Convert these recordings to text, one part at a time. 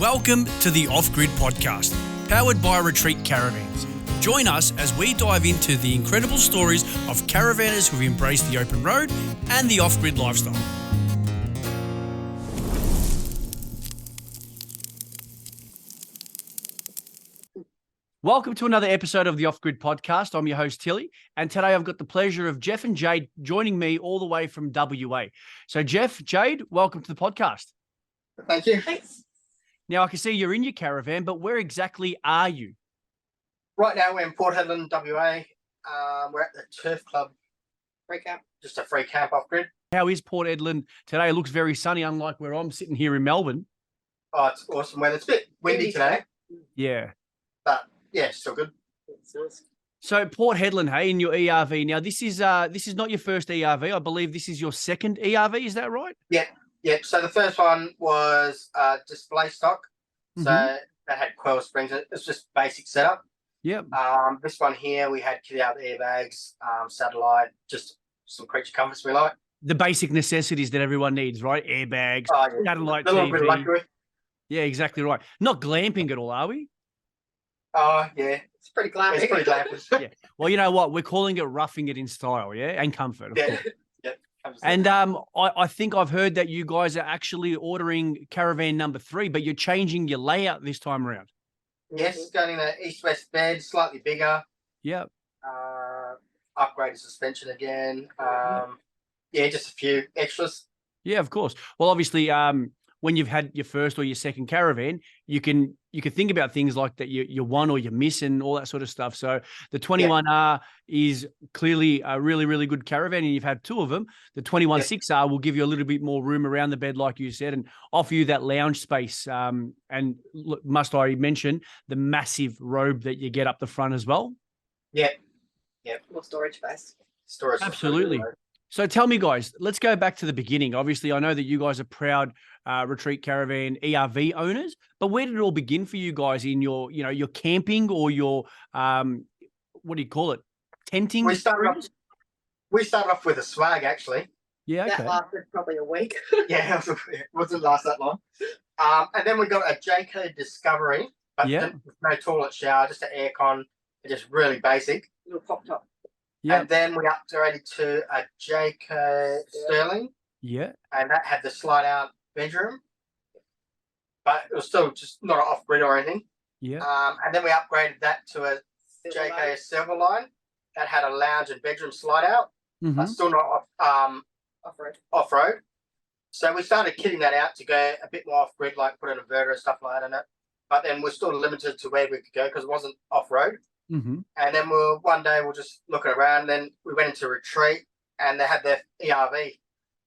Welcome to the Off Grid Podcast, powered by Retreat Caravans. Join us as we dive into the incredible stories of caravaners who've embraced the open road and the off-grid lifestyle. Welcome to another episode of the Off Grid Podcast. I'm your host, Tilly, and today I've got the pleasure of Jeff and Jade joining me all the way from WA. So Jeff, Jade, welcome to the podcast. Thank you. Thanks. Now, I can see you're in your caravan, but where exactly are you? Right now, we're in Port Hedland, WA. We're at the Turf Club free camp, just a free camp off-grid. How is Port Hedland today? It looks very sunny, unlike where I'm sitting here in Melbourne. Oh, it's awesome weather. It's a bit windy today. Yeah. But, yeah, still good. So, Port Hedland, hey, in your ERV. Now, this is not your first ERV. I believe this is your second ERV. Is that right? Yeah. Yep. So the first one was display stock. So that had coil springs. It's just basic setup. Yep. This one here, we had kitted out airbags, satellite, just some creature comforts we like. The basic necessities that everyone needs, right? Airbags, satellite a little bit of TV. luxury. Yeah, exactly right. Not glamping at all, are we? Oh, yeah. It's pretty glamping. It's pretty glamping. Yeah. Well, you know what? We're calling it roughing it in style, yeah? And comfort, of course. Yeah. And I think I've heard that you guys are actually ordering caravan number 3, but you're changing your layout this time around. Yes, going in the east-west bed, slightly bigger. Yeah. Upgraded suspension again. Yeah, just a few extras. Yeah, of course. Well, obviously, when you've had your first or your second caravan, you can think about things like that you won or you miss and all that sort of stuff. So the 21R is clearly a really, really good caravan, and you've had 2 of them. The 21.6R will give you a little bit more room around the bed, like you said, and offer you that lounge space. And look, must I mention the massive robe that you get up the front as well? Yeah. More storage space. Storage. Absolutely. So tell me, guys, let's go back to the beginning. Obviously, I know that you guys are proud Retreat Caravan ERV owners, but where did it all begin for you guys in your camping or your, what do you call it? Tenting? We started off with a swag, actually. Yeah, okay. That lasted probably a week. Yeah, it wasn't last that long. And then we got a Jayco Discovery, but no toilet shower, just an aircon, just really basic. Little pop top. Yeah. And then we upgraded to a Jayco Sterling. Yeah. And that had the slide out bedroom, but it was still just not off-grid or anything. Yeah. And then we upgraded that to a Jayco Silverline that had a lounge and bedroom slide out, but still not off-road. So we started kitting that out to go a bit more off-grid, like put an inverter and stuff like that in it. But then we're still limited to where we could go because it wasn't off-road. And then one day we're just looking around, and then we went into Retreat and they had their ERV,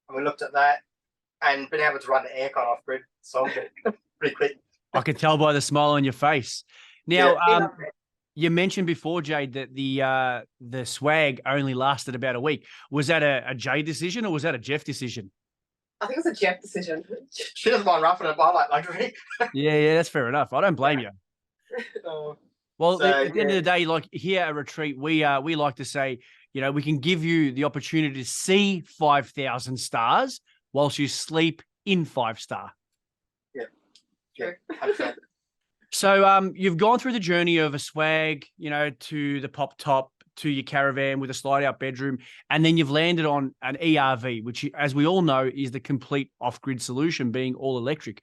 and we looked at that and been able to run the aircon off grid, solved it pretty quick. I could tell by the smile on your face. Now, you mentioned before, Jade, that the swag only lasted about a week. Was that a Jade decision or was that a Jeff decision? I think it was a Jeff decision. She doesn't mind roughing it, but I like luxury. Yeah, that's fair enough. I don't blame you. Well, at the end of the day, like here at Retreat, we like to say, we can give you the opportunity to see 5,000 stars whilst you sleep in 5-star. Yeah. So you've gone through the journey of a swag, to the pop top, to your caravan with a slide out bedroom, and then you've landed on an ERV, which, as we all know, is the complete off-grid solution, being all electric.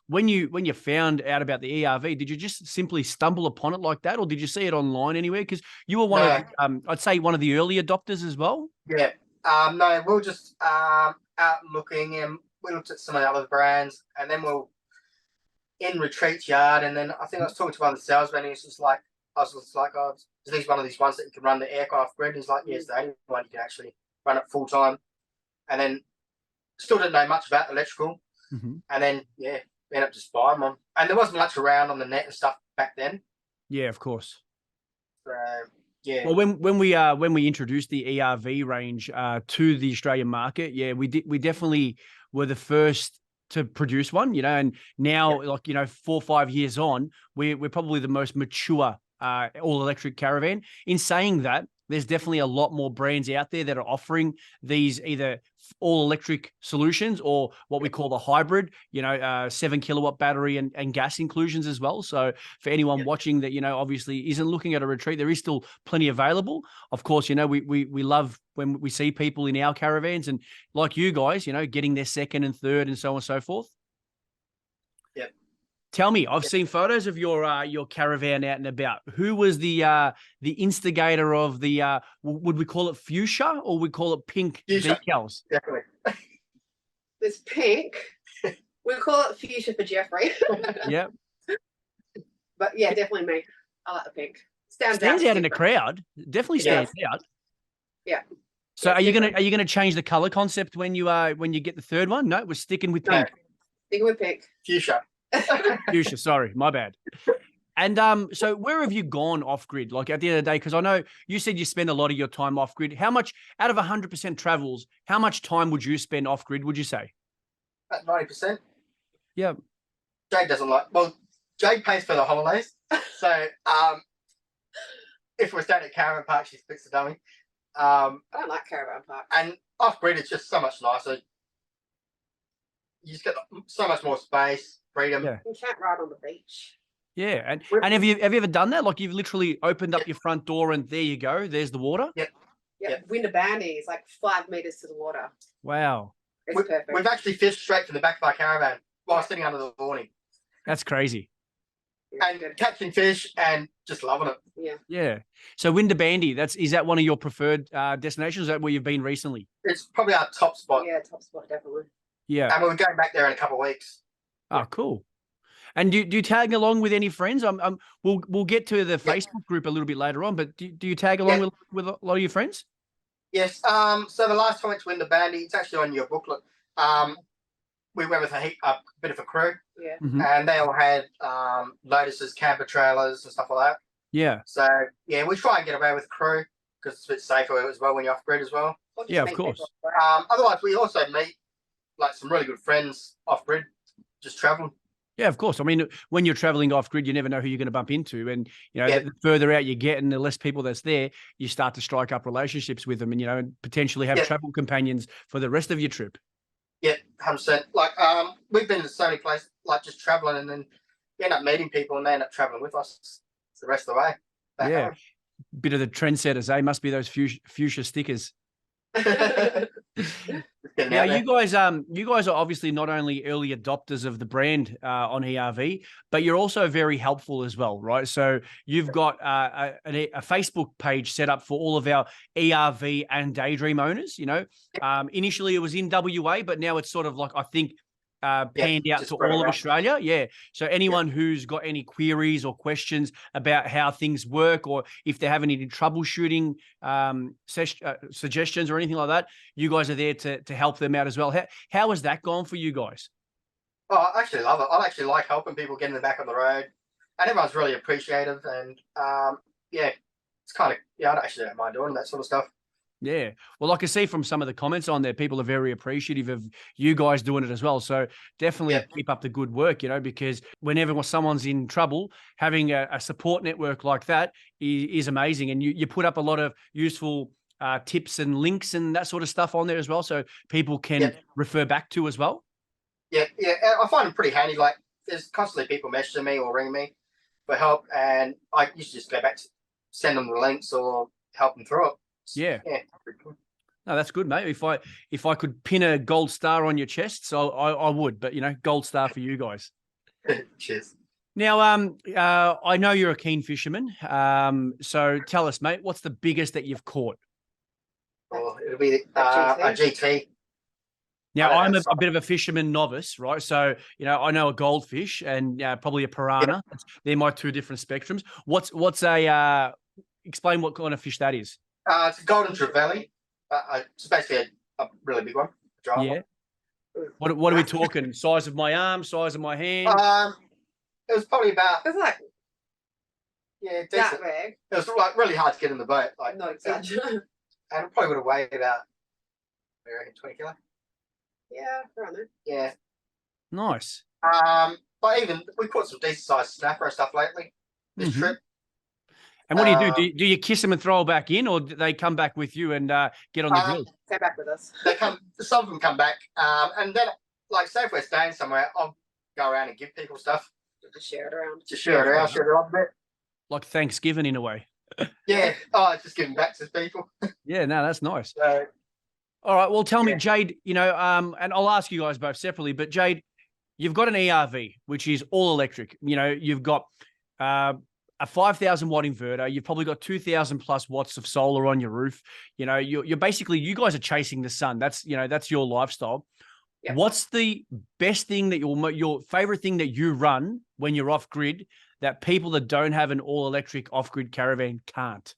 When you found out about the ERV, did you just simply stumble upon it like that, or did you see it online anywhere? Because you were one of, I'd say, one of the early adopters as well. Yeah. No, we were just out looking, and we looked at some of the other brands, and then we're in Retreat's yard, and then I think I was talking to one of the salesmen, and I was just like, oh, is this one of these ones that you can run the aircon off grid? He's like, yes, the only one you can actually run it full time. And then still didn't know much about electrical. And then, we ended up just buying them. And there wasn't much around on the net and stuff back then. Yeah, of course. So, yeah. Well, when we introduced the ERV range to the Australian market, we definitely were the first to produce one, and now 4 or 5 years on, we're probably the most mature all electric caravan. In saying that, there's definitely a lot more brands out there that are offering these either all electric solutions or what we call the hybrid, 7 kilowatt battery and gas inclusions as well. So for anyone watching that, obviously isn't looking at a retreat, there is still plenty available. Of course, we love when we see people in our caravans and like you guys, getting their second and third and so on and so forth. Yep. Tell me, I've seen photos of your caravan out and about. Who was the instigator of the would we call it fuchsia or we call it pink Fuchsia. decals? Definitely. There's pink. We call it fuchsia for Jeffrey. Yep. But yeah, definitely me. I like the pink. Stands out in the crowd. Definitely stands out. Yeah. So Yeah, are you gonna change the color concept when you get the third one? No, we're sticking with pink. Sticking with pink. Fuchsia. Fuchsia, sorry, my bad. And so where have you gone off grid? Like at the end of the day, because I know you said you spend a lot of your time off grid. How much out of 100% travels? How much time would you spend off grid? Would you say? At 90%. Yeah. Jade doesn't like. Well, Jade pays for the holidays, so if we're staying at caravan park, she splits the dummy. I don't like caravan park. And off grid, it's just so much nicer. You just get so much more space, freedom. Yeah. You can't ride on the beach. Yeah, and have you ever done that? Like you've literally opened up your front door and there you go. There's the water. Yeah. Yep. Windabandy is like 5 meters to the water. Wow, It's perfect. We've actually fished straight from the back of our caravan while sitting under the awning that's crazy. and catching fish and just loving it. Yeah. Yeah. So Windabandy, is that one of your preferred destinations? Is that where you've been recently? It's probably our top spot. Yeah, top spot, definitely. Yeah. And we're going back there in a couple of weeks. Oh, cool. And do you tag along with any friends? We'll get to the Facebook group a little bit later on, but do you tag along with a lot of your friends? Yes. So the last time I went to Windabandy, it's actually on your booklet. We went with a bit of a crew, Yeah. and they all had Lotuses, camper trailers, and stuff like that. Yeah. So yeah, we try and get away with crew because it's a bit safer as well when you're off grid as well. Or just Yeah, of meet course. people. Otherwise, we also meet like some really good friends off grid, just traveling. Yeah, of course. I mean, when you're traveling off grid, you never know who you're going to bump into. And, the further out you get and the less people that's there, you start to strike up relationships with them and, and potentially have travel companions for the rest of your trip. Yeah, 100%. Like, we've been to so many places, like just traveling, and then you end up meeting people and they end up traveling with us the rest of the way. Yeah. Bit of the trendsetters, eh? Must be those fuchsia stickers. Now, you guys are obviously not only early adopters of the brand on ERV, but you're also very helpful as well, right? So you've got a Facebook page set up for all of our ERV and Daydream owners. Initially it was in WA, but now it's sort of like I think panned out to all of Australia. Yeah. So anyone who's got any queries or questions about how things work, or if they're having any troubleshooting suggestions or anything like that, you guys are there to help them out as well. How has that gone for you guys? Oh, I actually love it. I actually like helping people get in the back on the road, and everyone's really appreciative. And it's kind of I actually don't mind doing that sort of stuff. Yeah. Well, I can see from some of the comments on there, people are very appreciative of you guys doing it as well. So definitely keep up the good work, because whenever someone's in trouble, having a support network like that is amazing. And you put up a lot of useful tips and links and that sort of stuff on there as well. So people can refer back to as well. Yeah. I find them pretty handy. Like there's constantly people messaging me or ringing me for help. And I used to just go back to send them the links or help them through it. Yeah. Pretty cool. No, that's good, mate. If I could pin a gold star on your chest, so I would, but gold star for you guys. Cheers. Now, I know you're a keen fisherman. So tell us, mate, what's the biggest that you've caught? Oh, it'll be a GT. Now, I'm a bit of a fisherman novice, right? So, I know a goldfish and probably a piranha. Yeah. They're my two different spectrums. What's explain what kind of fish that is? It's a golden trevally. It's basically a really big one. Yeah. What are we talking? Size of my arm, size of my hand? It was probably about. It's like decent. that big. It was like really hard to get in the boat. Like Not exactly. And it probably would have weighed about, I reckon, 20 kilo. Yeah, around there. Yeah. Nice. But even we caught some decent sized snapper and stuff lately this trip. And what do you do? Do you kiss them and throw them back in, or do they come back with you and get on the grill? Go back with us. Some of them come back, and then, like, say if we're staying somewhere, I'll go around and give people stuff. Just share it around. Share it around a bit. Like Thanksgiving in a way. Yeah. Oh, just giving back to people. Yeah, no, that's nice. So, all right. Well, tell me, Jade, and I'll ask you guys both separately, but Jade, you've got an ERV, which is all electric. You've got a 5,000 watt inverter. You've probably got 2,000 plus watts of solar on your roof. You're basically, you guys are chasing the sun. That's your lifestyle. Yep. What's the best thing that your favorite thing that you run when you're off grid that people that don't have an all electric off grid caravan can't?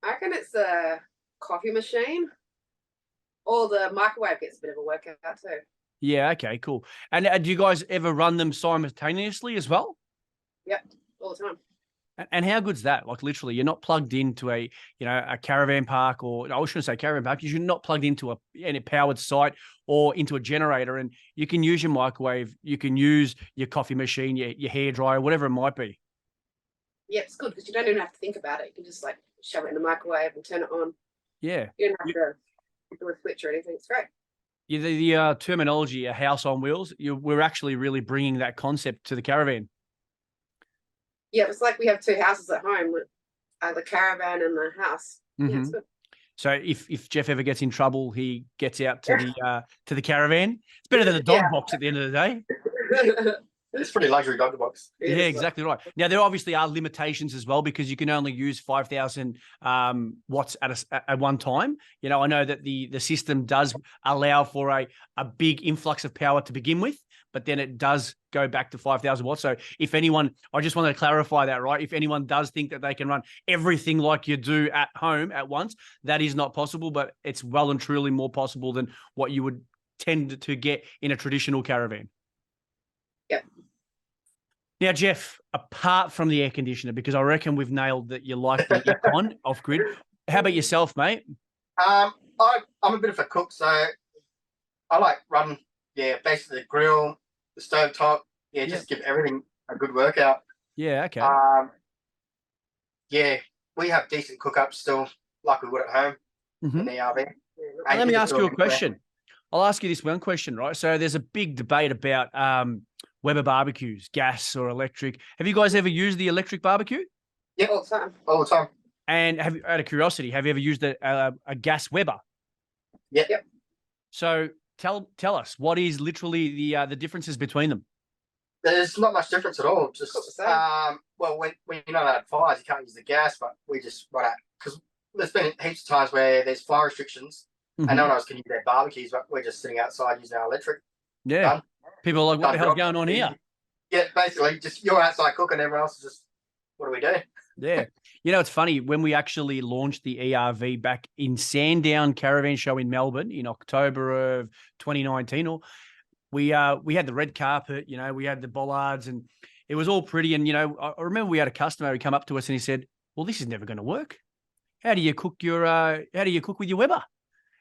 I reckon it's a coffee machine, or the microwave gets a bit of a workout too. Yeah. Okay. Cool. And do you guys ever run them simultaneously as well? Yep. All the time. And how good's that? Like, literally, you're not plugged into a caravan park, or I shouldn't say caravan park. You're not plugged into any powered site or into a generator, and you can use your microwave, you can use your coffee machine, your hair dryer, whatever it might be. Yeah, it's good because you don't even have to think about it. You can just like shove it in the microwave and turn it on. Yeah. You don't have to do a switch or anything. It's great. Yeah, the terminology, a house on wheels, we're actually really bringing that concept to the caravan. Yeah, it's like we have two houses at home, the caravan and the house. Mm-hmm. Yeah, it's good. So if Jeff ever gets in trouble, he gets out to the caravan. It's better than the dog box at the end of the day. It's pretty luxury dog box. Yeah, exactly right. Now there obviously are limitations as well, because you can only use 5,000 watts at one time. I know that the system does allow for a big influx of power to begin with, but then it does go back to 5,000 watts. So if anyone, I just want to clarify that, right? If anyone does think that they can run everything like you do at home at once, that is not possible, but it's well and truly more possible than what you would tend to get in a traditional caravan. Yep. Now, Jeff, apart from the air conditioner, because I reckon we've nailed that you like the aircon off grid. How about yourself, mate? I'm a bit of a cook, so I like running, basically the grill, the stove top, just give everything a good workout. Yeah, okay. We have decent cook-ups still, like we would at home in the RV. Let me ask you a question. I'll ask you this one question, right? So there's a big debate about Weber barbecues, gas or electric. Have you guys ever used the electric barbecue? Yeah, all the time. All the time. And out of curiosity, have you ever used a gas Weber? Yeah. Yep. So tell us, what is literally the differences between them? There's not much difference at all. Just when you're not allowed fires, you can't use the gas, but we just run out, because there's been heaps of times where there's fire restrictions and no one else can use their barbecues, but we're just sitting outside using our electric. Yeah. Done. People are like, what the hell's going on here? Yeah, basically, just you're outside cooking, everyone else is just, what do we do? Yeah. It's funny, when we actually launched the ERV back in Sandown Caravan Show in Melbourne in October of 2019, we had the red carpet, we had the bollards, and it was all pretty. And, I remember we had a customer who come up to us and he said, well, this is never going to work. How do you cook with your Weber?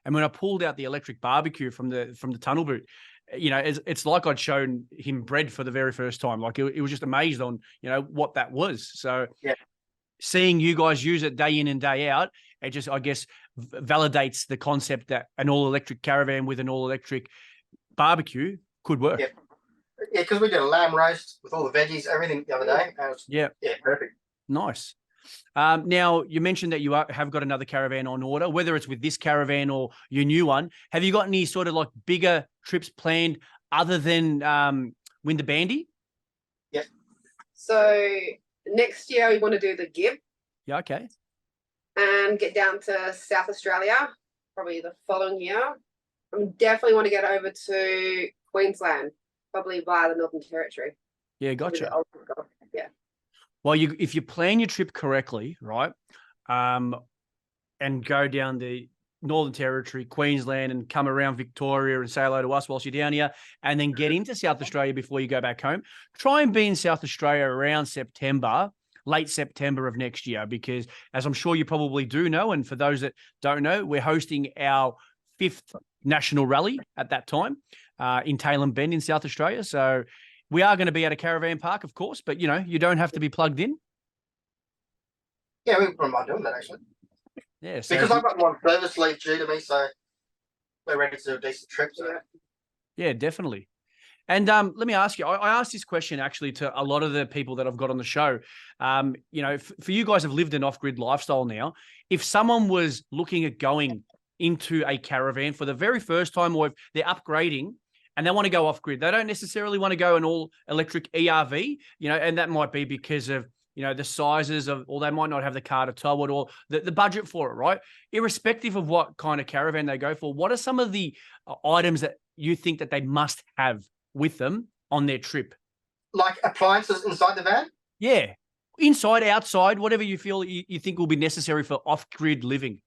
And when I pulled out the electric barbecue from the tunnel boot, it's like I'd shown him bread for the very first time. Like it was just amazed on, what that was. So seeing you guys use it day in and day out, it just, I guess, validates the concept that an all electric caravan with an all electric barbecue could work. Yeah, because we did a lamb roast with all the veggies, everything the other day. Yeah, perfect. Nice. Now, you mentioned that you have got another caravan on order, whether it's with this caravan or your new one. Have you got any sort of like bigger trips planned other than Windabandy? Yeah. So next year we want to do the Gib. Yeah, okay. And get down to South Australia, probably the following year. I definitely want to get over to Queensland, probably via the Northern Territory. Yeah, gotcha. Yeah. Well, if you plan your trip correctly, right, and go down the Northern Territory, Queensland, and come around Victoria and say hello to us whilst you're down here, and then get into South Australia before you go back home, try and be in South Australia around late September of next year, because as I'm sure you probably do know, and for those that don't know, we're hosting our 5th national rally at that time in Tailem Bend in South Australia. So we are going to be at a caravan park, of course, but you don't have to be plugged in. Yeah, we wouldn't mind doing that actually. Yeah, so Because I've got one service leave due to me, so we're ready to do a decent trip. So yeah, definitely. And let me ask you, I asked this question actually to a lot of the people that I've got on the show. You know, for you guys have lived an off-grid lifestyle now. If someone was looking at going into a caravan for the very first time, or if they're upgrading and they want to go off-grid, they don't necessarily want to go an all-electric ERV, you know, and that might be because of, you know, the sizes of, or they might not have the car to tow it, or the budget for it, right? Irrespective of what kind of caravan they go for, what are some of the items that you think that they must have with them on their trip? like appliances inside the van? Yeah. Inside, outside, whatever you feel you think will be necessary for off-grid living.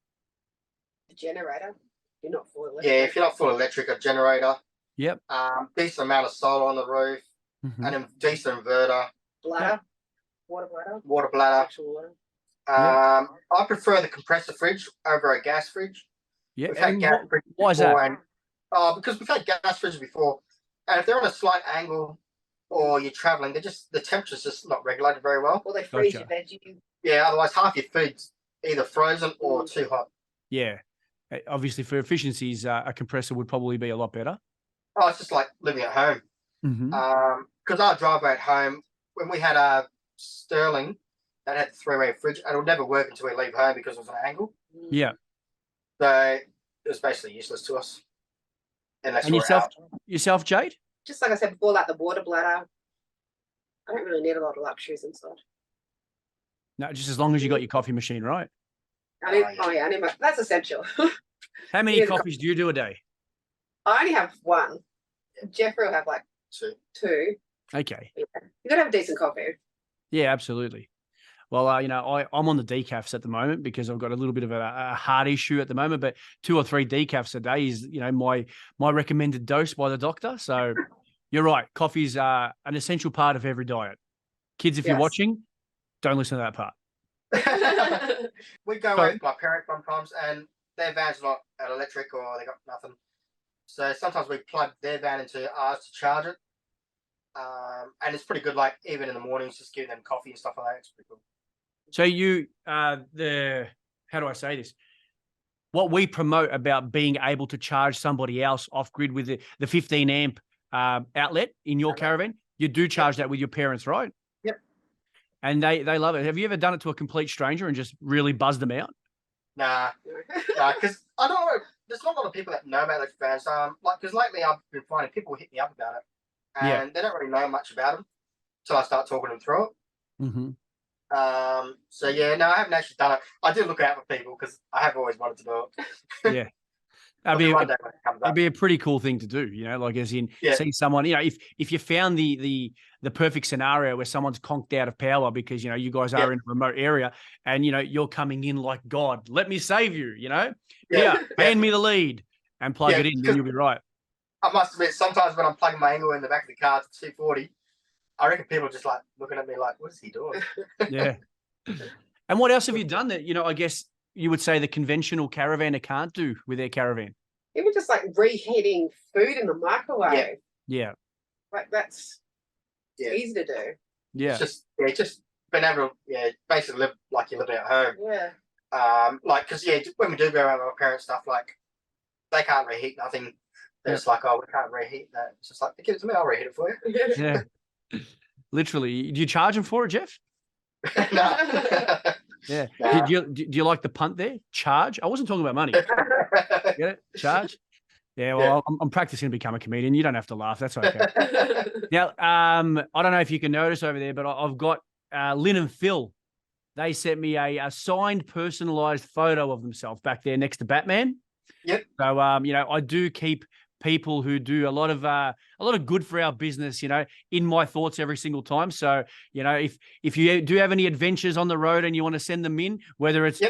The generator. You're not full electric. Yeah, if you're not full electric, a generator. Yep. Decent amount of solar on the roof, and a decent inverter. Bladder. Water bladder. Water bladder. Actual water. I prefer the compressor fridge over a gas fridge. Yeah. We've had gas fridges why is that? before, because we've had gas fridges before, and if they're on a slight angle or you're traveling, the temperature's just not regulated very well. Or they freeze Gotcha. your veggies. Yeah, otherwise half your food's either frozen or too hot. Yeah. Obviously, for efficiencies, a compressor would probably be a lot better. Oh, it's just like living at home. Because our driveway at home, when we had a Sterling that had the three-way fridge, and it would never work until we leave home because it was an angle. Yeah. So it was basically useless to us. And yourself, Jade? Just like I said before, like the water bladder. I don't really need a lot of luxuries inside. No, just as long as you got your coffee machine, right? I need that's essential. How many coffees do you do a day? I only have one. Jeffrey will have like two. Okay. Yeah. You gotta have a decent coffee. Yeah, absolutely. Well, you know, I'm on the decafs at the moment because I've got a little bit of a heart issue at the moment, but 2 or 3 decafs a day is, you know, my recommended dose by the doctor. So you're right. Coffee's an essential part of every diet. Kids, if you're watching, don't listen to that part. We go away with my parents sometimes, and their van's not an electric or they got nothing. So sometimes we plug their van into ours to charge it. And it's pretty good, like even in the mornings, just giving them coffee and stuff like that. It's pretty cool. So you, how do I say this? What we promote about being able to charge somebody else off grid with the 15 amp outlet in your caravan, you do charge that with your parents, right? Yep. And they love it. Have you ever done it to a complete stranger and just really buzzed them out? Nah, because I don't know. There's not a lot of people that know about electric vans. Because lately I've been finding people hit me up about it, and they don't really know much about them until I start talking them through it. So yeah, no, I haven't actually done it. I do look out for people because I have always wanted to do it. Yeah. It'd be a pretty cool thing to do, you know, like as in see someone, you know, if you found the perfect scenario where someone's conked out of power because, you know, you guys are in a remote area and, you know, you're coming in like God, let me save you, you know, hand me the lead and plug it in, then you'll be right. I must admit, sometimes when I'm plugging my angle in the back of the car to 240, I reckon people are just like looking at me like, what is he doing? Yeah. And what else have you done that, you know, I guess you would say the conventional caravaner can't do with their caravan? Even just like reheating food in the microwave. Yeah. Like that's easy to do. Yeah. It's just been able to, basically live like you're living at home. Yeah. Like, because, when we do go around with our parents' stuff, like, they can't reheat nothing. They're just like, oh, we can't reheat that. It's just like, give it to me, I'll reheat it for you. Yeah. Literally. Do you charge them for it, Jeff? No. Yeah. Nah. Do you like the punt there? Charge? I wasn't talking about money. Get it? Charge? Yeah, well, I'm practicing to become a comedian. You don't have to laugh. That's okay. Now, I don't know if you can notice over there, but I've got Lynn and Phil. They sent me a signed, personalized photo of themselves back there next to Batman. Yep. So, you know, I do keep people who do a lot of good for our business, you know, in my thoughts every single time. So, you know, if you do have any adventures on the road and you want to send them in, whether it's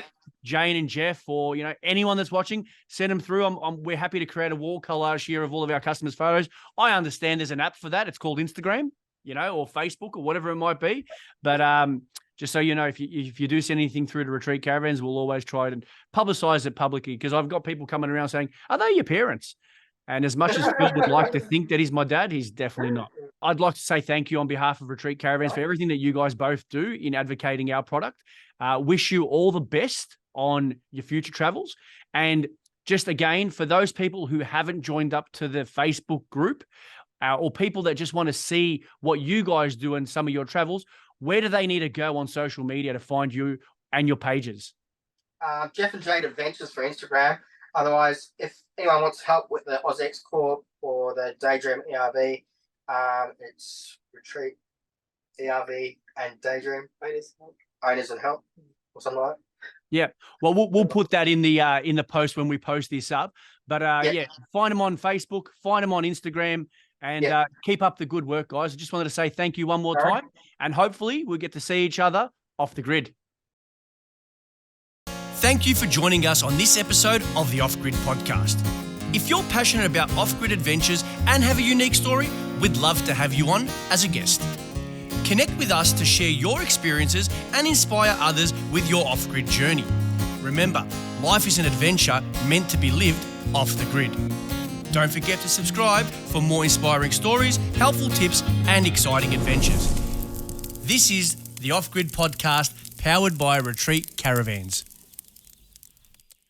Jane and Jeff or, you know, anyone that's watching, send them through. We're happy to create a wall collage here of all of our customers' photos. I understand there's an app for that. It's called Instagram, you know, or Facebook or whatever it might be. But just so you know, if you do send anything through to Retreat Caravans, we'll always try to publicize it publicly, because I've got people coming around saying, are they your parents? And as much as Phil would like to think that he's my dad, he's definitely not. I'd like to say thank you on behalf of Retreat Caravans for everything that you guys both do in advocating our product. Wish you all the best on your future travels. And just again, for those people who haven't joined up to the Facebook group, or people that just want to see what you guys do in some of your travels, where do they need to go on social media to find you and your pages? Jeff and Jade Adventures for Instagram. Otherwise, if anyone wants help with the AusX Corp or the Daydream ERV, it's Retreat ERV and Daydream Owners and Help or something like that. Yeah, well, we'll put that in the post when we post this up. But yeah, find them on Facebook, find them on Instagram, and keep up the good work, guys. I just wanted to say thank you one more time, and hopefully we'll get to see each other off the grid. Thank you for joining us on this episode of the Off Grid Podcast. If you're passionate about off-grid adventures and have a unique story, we'd love to have you on as a guest. Connect with us to share your experiences and inspire others with your off-grid journey. Remember, life is an adventure meant to be lived off the grid. Don't forget to subscribe for more inspiring stories, helpful tips, and exciting adventures. This is the Off Grid Podcast, powered by Retreat Caravans.